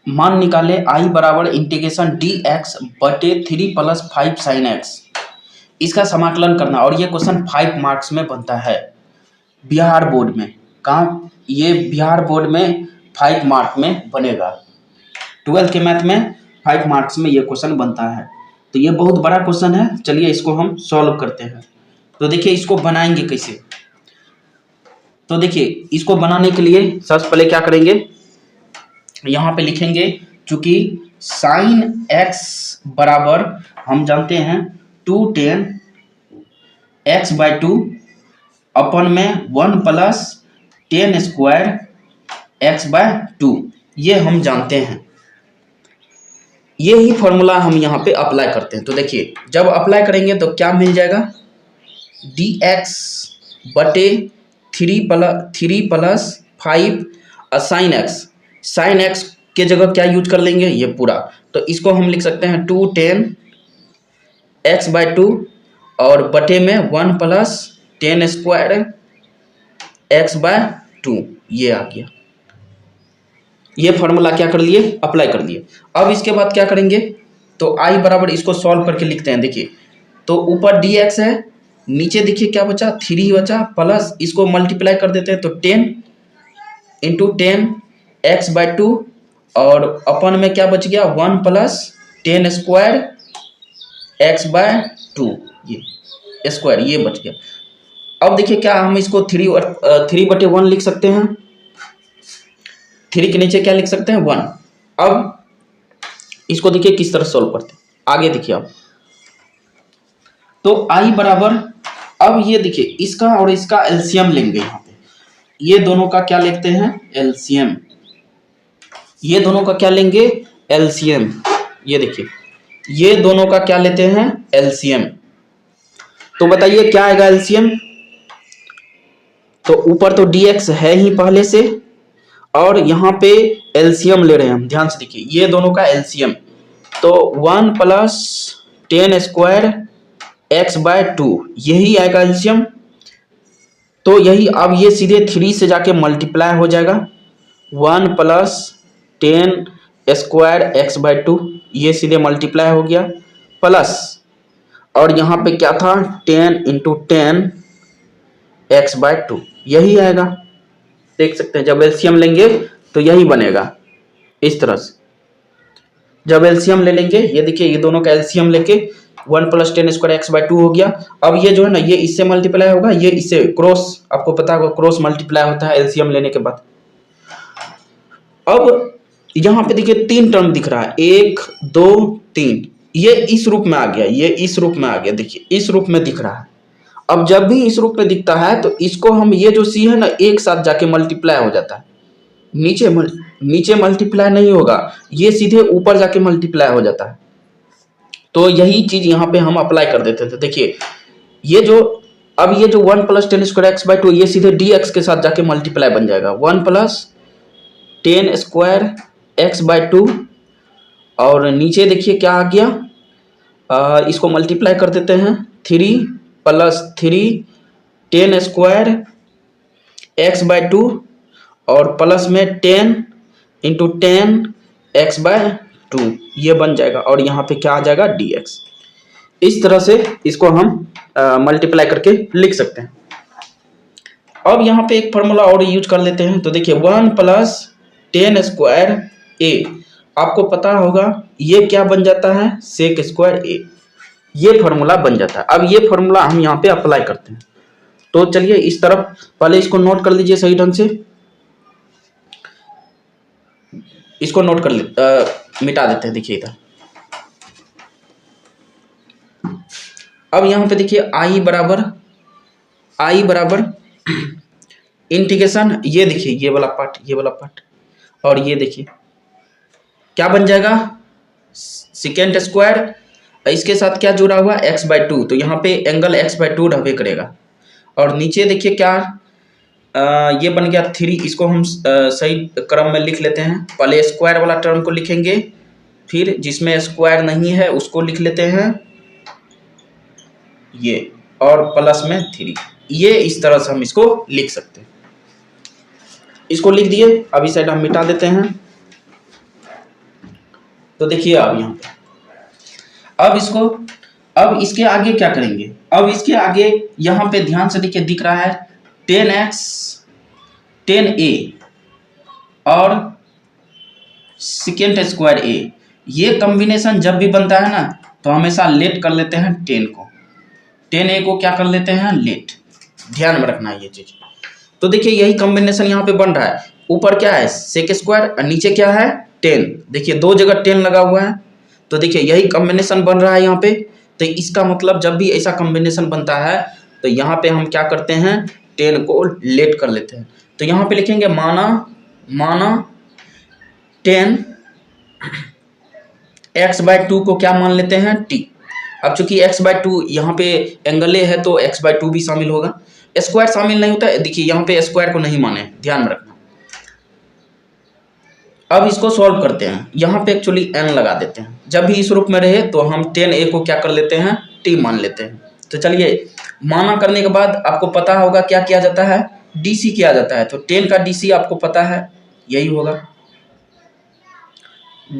मान निकाले आई बराबर इंटीग्रेशन डी एक्स बटे 3 + 5 साइन एक्स। इसका समाकलन करना, और ये क्वेश्चन 5 मार्क्स में बनता है बिहार बोर्ड में। कहाँ? ये बिहार बोर्ड में 5 मार्क में बनेगा। 12th के मैथ में 5 मार्क्स में ये क्वेश्चन बनता है, तो ये बहुत बड़ा क्वेश्चन है। चलिए इसको हम सॉल्व करते हैं। तो देखिए इसको बनाएंगे कैसे। तो देखिए इसको बनाने के लिए सबसे पहले क्या करेंगे, यहाँ पे लिखेंगे चूंकि साइन एक्स बराबर हम जानते हैं 2tan x/2 अपन में 1 + tan स्क्वायर x/2, ये हम जानते हैं। ये ही फॉर्मूला हम यहाँ पे अप्लाई करते हैं। तो देखिए जब अप्लाई करेंगे तो क्या मिल जाएगा, dx बटे 3 + 5 साइन एक्स। साइन एक्स के जगह क्या यूज कर लेंगे, ये पूरा। तो इसको हम लिख सकते हैं 2tan x/2 और बटे में 1 + tan स्क्वायर x/2, ये आ गया। ये फॉर्मूला क्या कर लिए, अप्लाई कर लिए। अब इसके बाद क्या करेंगे, तो आई बराबर इसको सॉल्व करके लिखते हैं। देखिए तो ऊपर dx है, नीचे देखिए क्या बचा, 3 बचा, प्लस इसको मल्टीप्लाई कर देते हैं तो 10 × tan x/2 और अपन में क्या बच गया 1 + tan स्क्वायर x/2, ये स्क्वायर ये बच गया। अब देखिए क्या हम इसको 3/1 लिख सकते हैं, 3 के नीचे क्या लिख सकते हैं 1। अब इसको देखिए किस तरह सॉल्व करते हैं, आगे देखिए आप। तो आई बराबर, अब ये देखिए इसका और इसका एलसीएम लेंगे। यहाँ पे ये दोनों का क्या लेते हैं, एलसीएम। ये दोनों का क्या लेंगे, एलसीएम। ये देखिए ये दोनों का क्या लेते हैं, एलसीएम। तो बताइए क्या आएगा एलसीएम। तो ऊपर तो dx है ही पहले से, और यहाँ पे एलसीएम ले रहे हैं हम, ध्यान से देखिए ये दोनों का एलसीएम। तो 1 + tan स्क्वायर x/2, यही आएगा एलसीएम। तो यही, अब ये सीधे 3 से जाके मल्टीप्लाई हो जाएगा, 1 + tan स्क्वायर x/2, ये सीधे मल्टीप्लाई हो गया, प्लस और यहाँ पे क्या था 10 × tan x/2, यही आएगा। देख सकते हैं जब एलसीएम लेंगे तो यही बनेगा इस तरह से। जब एलसीएम ले लेंगे, ये देखिए ये दोनों का एलसीएम लेके 1 + tan स्क्वायर x/2 हो गया। अब ये जो है ना, ये इससे मल्टीप्लाई होगा, ये इससे क्रॉस, आपको पता होगा क्रॉस मल्टीप्लाई होता है एलसीएम लेने के बाद। अब यहाँ पे देखिए 3 टर्म दिख रहा है, 1 2 3, ये इस रूप में आ गया, ये इस रूप में आ गया, देखिए इस रूप में दिख रहा है। अब जब भी इस रूप में दिखता है तो इसको हम, ये जो सी है ना, एक साथ जाके मल्टीप्लाई हो जाता है। नीचे मल्टीप्लाई नहीं होगा, ये सीधे ऊपर जाके मल्टीप्लाई हो जाता है। तो यही चीज यहाँ पे हम अप्लाई कर देते थे। देखिए ये जो, अब ये जो 1 + tan स्क्वायर x/2, ये सीधे dx के साथ जाके मल्टीप्लाई बन जाएगा, 1 + tan स्क्वायर x/2, और नीचे देखिए क्या आ गया, इसको मल्टीप्लाई कर देते हैं, 3 + 3 tan स्क्वायर x/2 और प्लस में 10 × tan x/2, ये बन जाएगा, और यहाँ पे क्या आ जाएगा dx। इस तरह से इसको हम मल्टीप्लाई करके लिख सकते हैं। अब यहाँ पे एक फॉर्मूला और यूज कर लेते हैं। तो देखिए 1 + tan स्क्वायर a, आपको पता होगा ये क्या बन जाता है, sec स्क्वायर a, ये फॉर्मूला बन जाता है। अब ये फॉर्मूला हम यहाँ पे अप्लाई करते हैं। तो चलिए इस तरफ पहले इसको नोट कर लीजिए सही ढंग से, इसको नोट कर मिटा देते हैं। देखिए इधर, अब यहाँ पे देखिए आई बराबर इंटीग्रेशन, ये देखिए ये वाला पार्ट, और ये देखिए क्या बन जाएगा, सेकेंड स्क्वायर, इसके साथ क्या जुड़ा हुआ x/2, तो यहाँ पे एंगल x/2 रहबे करेगा। और नीचे देखिए क्या, ये बन गया 3, इसको हम सही क्रम में लिख लेते हैं। पहले स्क्वायर वाला टर्म को लिखेंगे, फिर जिसमें स्क्वायर नहीं है उसको लिख लेते हैं ये, और प्लस में 3, ये इस तरह से हम इसको लिख सकते हैं। इसको लिख दिए, अभी साइड हम मिटा देते हैं। तो देखिए अब यहाँ पे अब इसके आगे क्या करेंगे, अब इसके आगे यहाँ पे ध्यान से देखिए दिख रहा है 10x 10a और सेकेंड स्क्वायर a। ये कॉम्बिनेशन जब भी बनता है ना तो हमेशा लेट कर लेते हैं 10 को, 10a को क्या कर लेते हैं लेट। ध्यान में रखना है ये चीज। तो देखिए यही कॉम्बिनेशन यहाँ पे बन रहा है। ऊपर क्या है सेक स्क्वायर और नीचे क्या है 10। देखिए दो जगह 10 लगा हुआ है। तो देखिए यही कॉम्बिनेशन बन रहा है यहाँ पे। तो इसका मतलब जब भी ऐसा कॉम्बिनेशन बनता है तो यहाँ पे हम क्या करते हैं 10 को लेट कर लेते हैं। तो यहाँ पे लिखेंगे माना 10 x/2 को क्या मान लेते हैं t। अब चूंकि x/2 यहाँ पे एंगल ए है तो x/2 भी शामिल होगा, स्क्वायर शामिल नहीं होता है। देखिए यहाँ पे स्क्वायर को नहीं माने, ध्यान में रखना। अब इसको सॉल्व करते हैं। यहाँ पे एक्चुअली n लगा देते हैं। जब भी इस रूप में रहे तो हम 10a को क्या कर लेते हैं t मान लेते हैं। तो चलिए माना करने के बाद आपको पता होगा क्या किया जाता है dc किया जाता है। तो 10 का dc आपको पता है यही होगा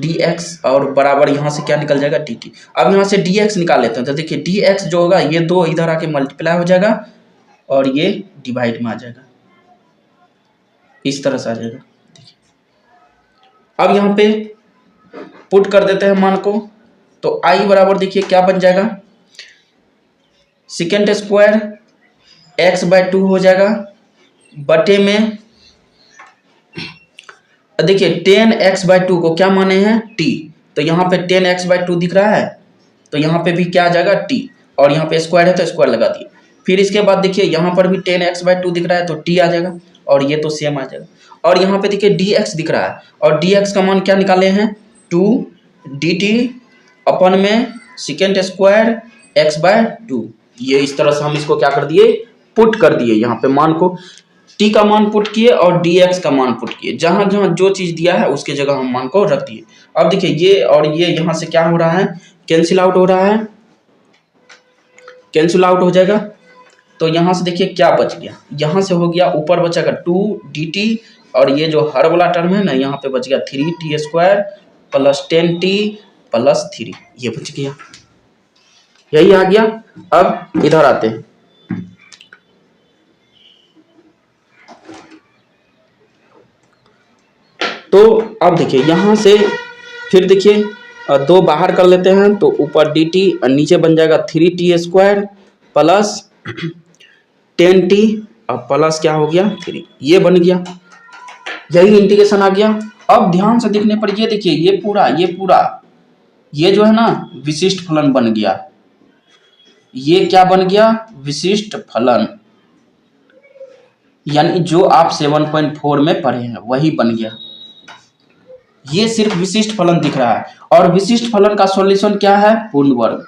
dx और बराबर यहाँ से क्या निकल जाएगा dt। अब यहाँ से dx निकाल लेते हैं। तो देखिए dx जो होगा ये दो इधर आके मल्टीप्लाई हो जाएगा और ये डिवाइड में आ जाएगा, इस तरह से आ जाएगा। देखिए अब यहाँ पे पुट कर देते हैं मान को। तो i बराबर देखिए क्या बन जाएगा सेकेंड स्क्वायर x/2 हो जाएगा बटे में देखिए 10x/2 को क्या माने हैं t। तो यहाँ पे 10x/2 दिख रहा है तो यहाँ पे भी क्या आ जाएगा t और यहाँ पे स्क्वायर है तो स्क्वायर लगा दिए। फिर इसके बाद देखिए यहाँ पर भी 10x/2 दिख रहा है तो t आ जाएगा और ये तो सेम आ जाएगा। और यहाँ पे देखिए dx दिख रहा है और dx का मान क्या निकाले हैं 2 dt अपन में सेकेंड स्क्वायर x/2। ये इस तरह से हम इसको क्या कर दिए पुट कर दिए। यहाँ पे मान को t का मान पुट किए और dx का मान पुट किए। जहां जहां जो चीज दिया है उसके जगह हम मान को रख दिए। अब देखिए ये और ये यहाँ से क्या हो रहा है कैंसिल आउट हो रहा है, कैंसिल आउट हो जाएगा। तो यहाँ से देखिए क्या बच गया, यहाँ से हो गया ऊपर बचेगा 2 dt और ये जो हर वाला टर्म है ना यहाँ पे बच गया 3t² प्लस 10t प्लस 3, ये बच गया, यही आ गया। अब इधर आते हैं। तो अब देखिए यहाँ से फिर देखिए दो बाहर कर लेते हैं तो ऊपर dt और नीचे बन जाएगा 3t² प्लस 10t और प्लस क्या हो गया 3, ये बन गया, यही इंटीग्रेशन आ गया। अब ध्यान से देखने पर ये देखिए ये पूरा ये जो है ना विशिष्ट फलन बन गया। ये क्या बन गया विशिष्ट फलन, यानी जो आप 7.4 में पढ़े हैं वही बन गया। ये सिर्फ विशिष्ट फलन दिख रहा है और विशिष्ट फलन का सॉल्यूशन क्या है पूर्ण वर्ग।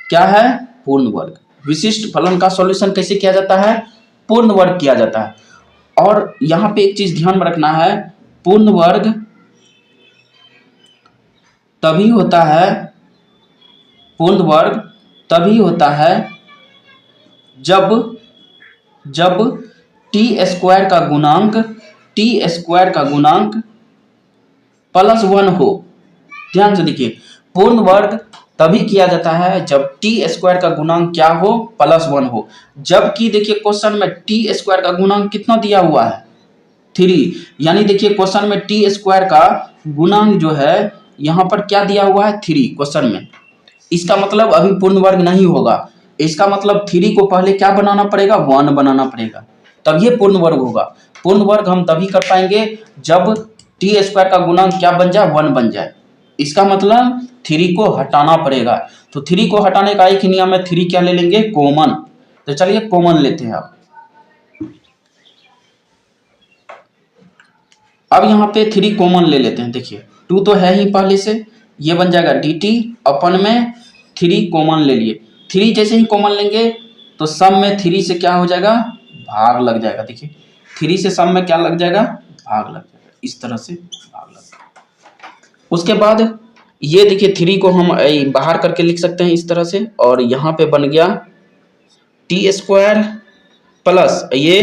क्या है पूर्ण वर्ग। विशिष्ट फलन का सॉल्यूशन कैसे किया जाता है पूर्ण वर्ग किया जाता है। और यहाँ पे एक चीज ध्यान में रखना है पूर्ण वर्ग तभी होता है, पूर्ण वर्ग तभी होता है जब t² का गुणांक +1 हो। ध्यान से देखिए पूर्ण वर्ग तभी किया जाता है जब t² का गुणांक क्या हो +1 हो। जबकि देखिए क्वेश्चन में t² का गुणांक कितना दिया हुआ है 3, यानी देखिए क्वेश्चन में t² का गुणांक जो है यहाँ पर क्या दिया हुआ है 3 क्वेश्चन में। इसका मतलब अभी पूर्ण वर्ग नहीं होगा, इसका मतलब 3 को पहले क्या बनाना पड़ेगा 1 बनाना पड़ेगा, तब ये पूर्ण वर्ग होगा। पूर्ण वर्ग हम तभी कर पाएंगे जब t² का गुणांक क्या बन जाए 1 बन जाए। इसका मतलब 3 को हटाना पड़ेगा। तो 3 को हटाने का एक ही नियम है, 3 क्या ले लेंगे कॉमन। तो चलिए कॉमन लेते हैं। अब यहाँ पे 3 कॉमन ले लेते हैं। देखिए 2 तो है ही पहले से, ये बन जाएगा dt अपन में 3 कॉमन ले लिए। 3 जैसे ही कॉमन लेंगे तो सम में 3 से क्या हो जाएगा भाग लग जाएगा। देखिए 3 से सम में क्या लग जाएगा भाग लग जाएगा, इस तरह से भाग लग जाएगा। उसके बाद ये देखिए 3 को हम बाहर करके लिख सकते हैं इस तरह से, और यहाँ पे बन गया t² प्लस ये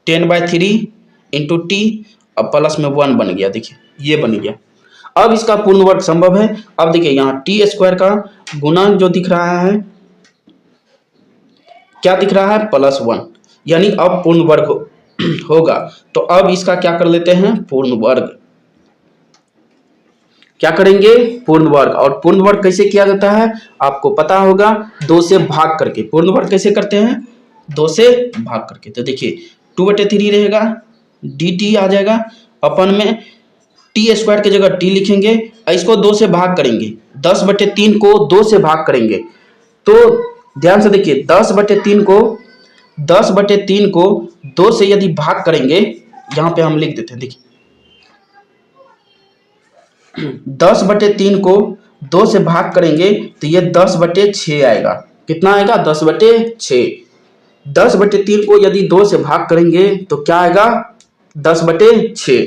10/3 इंटू t और प्लस में 1 बन गया। देखिए ये बन गया। अब इसका पूर्ण वर्ग संभव है। अब देखिए यहाँ टी स्क्वायर का गुणांक जो दिख रहा है, क्या दिख रहा है, +1, यानी अब पूर्ण वर्ग होगा। तो अब इसका क्या कर लेते हैं, पूर्ण वर्ग। क्या करेंगे, पूर्ण वर्ग। और पूर्ण वर्ग कैसे किया जाता है आपको पता होगा, 2 से भाग करके। पूर्ण वर्ग कैसे करते हैं, 2 से भाग करके। तो देखिए 2/3 रहेगा, dt आ जाएगा, अपन में टी स्क्वायर की जगह टी लिखेंगे, इसको 2 से भाग करेंगे, 10/3 को 2 से भाग करेंगे। तो ध्यान से देखिए 10/3 को 2 से यदि भाग करेंगे, यहां पे हम लिख देते हैं, देखिए 10/3 को 2 से भाग करेंगे तो ये 10/6 आएगा। कितना आएगा, 10/6। 10/3 को यदि 2 से भाग करेंगे तो क्या आएगा, 10/6।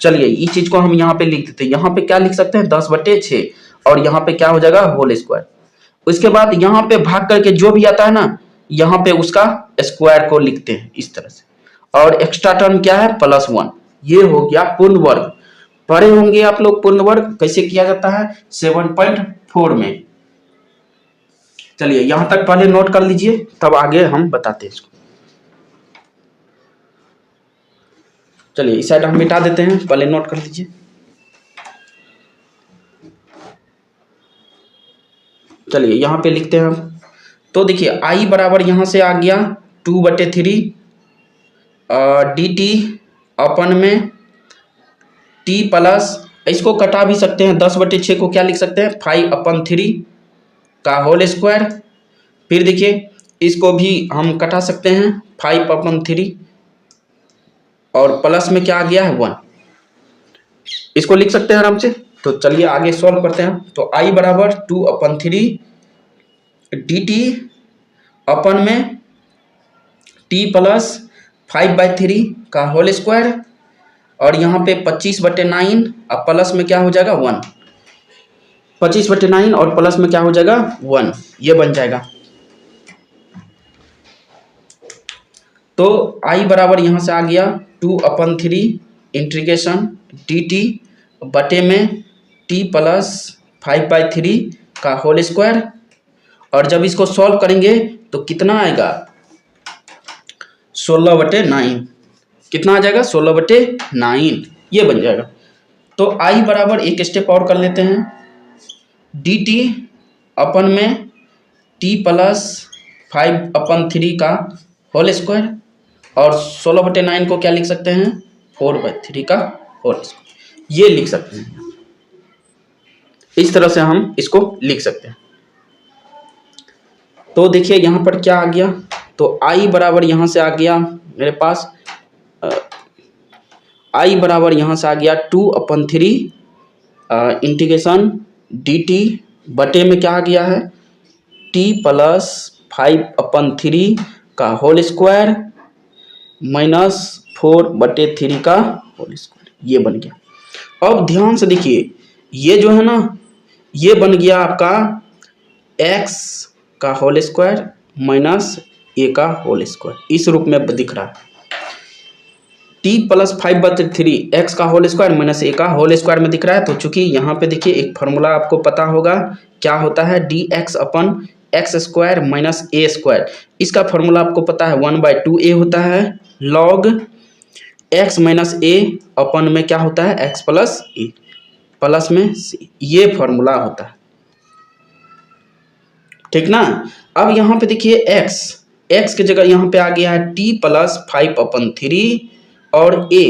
चलिए इस चीज को हम यहाँ पे लिख देते हैं, यहाँ पे क्या लिख सकते हैं, 10/6, और यहाँ पे क्या हो जाएगा, होल स्क्वायर। उसके बाद यहाँ पे भाग करके जो भी आता है ना, यहाँ पे उसका स्क्वायर को लिखते हैं इस तरह से, और एक्स्ट्रा टर्म क्या है, +1। ये हो गया पूर्ण वर्ग। पढ़े होंगे आप लोग पूर्ण वर्ग कैसे किया जाता है 7.4 में। चलिए यहां तक पहले नोट कर लीजिए, तब आगे हम बताते हैं इसको। चलिए इस साइड हम मिटा देते हैं, पहले नोट कर लीजिए। चलिए यहाँ पे लिखते हैं हम। तो देखिए i बराबर यहाँ से आ गया 2/3 dt अपन में t प्लस, इसको कटा भी सकते हैं, 10/6 को क्या लिख सकते हैं, 5/3 का होल स्क्वायर। फिर देखिए इसको भी हम कटा सकते हैं, 5/3, और प्लस में क्या आ गया है, 1, इसको लिख सकते हैं आराम से। तो चलिए आगे सॉल्व करते हैं। तो i बराबर 2/3 dt अपन में t प्लस 5/3 का होल स्क्वायर, और यहाँ पे 25/9, अब प्लस में क्या हो जाएगा, 1, 25/9 और प्लस में क्या हो जाएगा, 1, ये बन जाएगा। तो i बराबर यहाँ से आ गया 2/3 इंटीग्रेशन dt बटे में t प्लस 5/3 का होल स्क्वायर, और जब इसको सॉल्व करेंगे तो कितना आएगा, 16/9। कितना आ जाएगा, 16/9, ये बन जाएगा। तो i बराबर एक स्टेप और कर लेते हैं, dt अपन में t प्लस 5/3 का होल स्क्वायर, और 16/9 को क्या लिख सकते हैं, 4/3 का होल स्क्वायर, ये लिख सकते हैं। इस तरह से हम इसको लिख सकते हैं। तो देखिए यहाँ पर क्या आ गया, तो i बराबर यहाँ से आ गया मेरे पास, i बराबर यहाँ से आ गया 2/3 इंटीग्रेशन dt बटे में क्या आ गया है, t प्लस 5/3 का होल स्क्वायर माइनस 4/3 का होल स्क्वायर, ये बन गया। अब ध्यान से देखिए, ये जो है ना, ये बन गया आपका x का होल स्क्वायर माइनस a का होल स्क्वायर, इस रूप में दिख रहा है। t प्लस 5/3 x का होल स्क्वायर माइनस a का होल स्क्वायर में दिख रहा है। तो चूंकि यहाँ पे देखिए एक फॉर्मूला आपको पता होगा, क्या होता है, dx अपन एक्स स्क्वायर माइनस ए स्क्वायर, इसका फॉर्मूला आपको पता है 1/2a होता है, लॉग x माइनस a अपन में क्या होता है, x प्लस a प्लस में c, ये फॉर्मूला होता है, ठीक ना। अब यहाँ पे देखिए x की जगह यहाँ पे आ गया है t प्लस 5/3, और a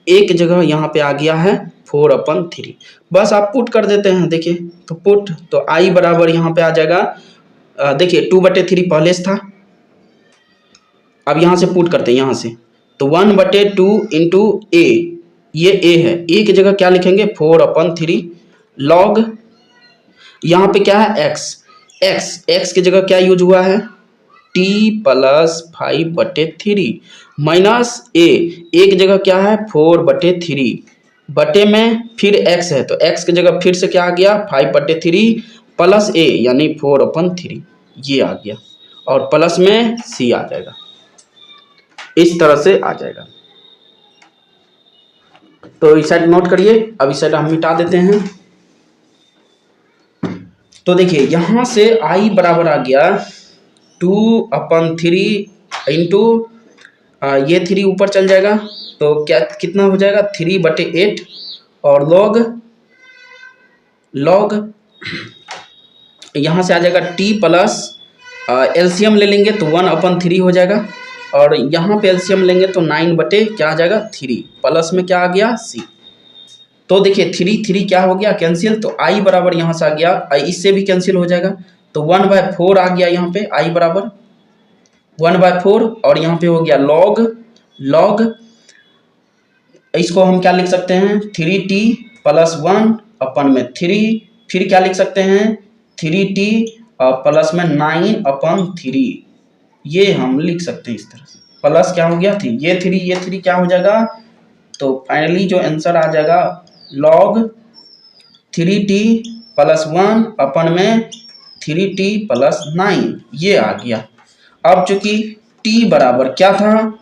की जगह यहाँ पे आ गया है 4/3। बस आप पुट कर देते हैं, देखिए तो पुट, तो i बराबर यहाँ पे आ जाएगा, देखिए 2/3 पहले से था, अब यहाँ से पुट करते हैं, यहाँ से तो 1/2 इंटू a, ये a है, a की जगह क्या लिखेंगे, 4/3, लॉग यहाँ पे क्या है, x की जगह क्या यूज हुआ है, t प्लस 5/3 माइनस a की जगह क्या है, 4/3 बटे में फिर x है, तो x की जगह फिर से क्या आ गया, 5/3 प्लस a यानी 4/3, ये आ गया, और प्लस में c आ जाएगा, इस तरह से आ जाएगा। तो इस साइड नोट करिए। अब इस साइड हम मिटा देते हैं। तो देखिए यहां से I बराबर आ गया 2/3 इंटू ये 3 ऊपर चल जाएगा तो क्या कितना हो जाएगा 3/8 और लॉग यहाँ से आ जाएगा t प्लस एलसीएम ले लेंगे तो 1/3 हो जाएगा और यहाँ पे एलसीएम लेंगे तो 9 बटे क्या आ जाएगा 3 प्लस में क्या आ गया c। तो देखिए 3 क्या हो गया कैंसिल, तो I बराबर यहाँ से आ गया, I इससे भी कैंसिल हो जाएगा तो 1/4 आ गया यहाँ पे I बराबर 1/4 और यहाँ पे हो गया लॉग इसको हम क्या लिख सकते हैं 3t प्लस 1/3, फिर क्या लिख सकते हैं 3t प्लस में 9/3, ये हम लिख सकते हैं इस तरह से। प्लस क्या हो गया थी ये 3 क्या हो जाएगा, तो फाइनली जो आंसर आ जाएगा log 3t plus 1/3t plus 9 ये आ गया। अब चूंकि t बराबर क्या था,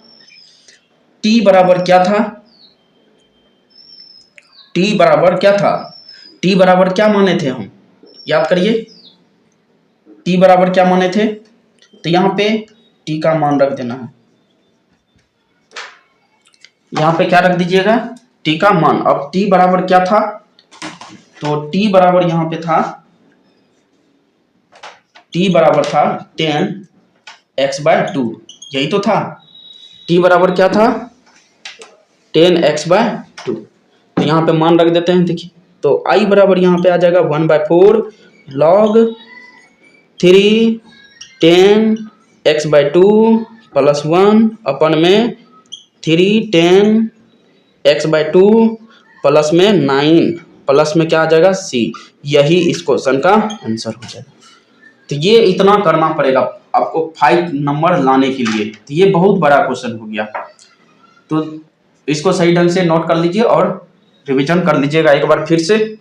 t बराबर क्या माने थे हम, याद करिए t बराबर क्या माने थे, तो यहाँ पे t का मान रख देना है, यहाँ पे क्या रख दीजिएगा t का मान। अब t बराबर क्या था, तो t बराबर यहाँ पे था t बराबर था 10x/2, यही तो था। t बराबर क्या था 10x/2, तो यहाँ पे मान रख देते हैं। देखिए तो I बराबर यहाँ पे आ जाएगा 1/4 log 3 10x/2 plus 1/3 10x/2 plus में 9 प्लस में क्या आ जाएगा c, यही इस क्वेश्चन का आंसर हो जाएगा। तो ये इतना करना पड़ेगा आपको 5 नंबर लाने के लिए, तो ये बहुत बड़ा क्वेश्चन हो गया। तो इसको सही ढंग से नोट कर लीजिए और रिवीजन कर लीजिएगा एक बार फिर से।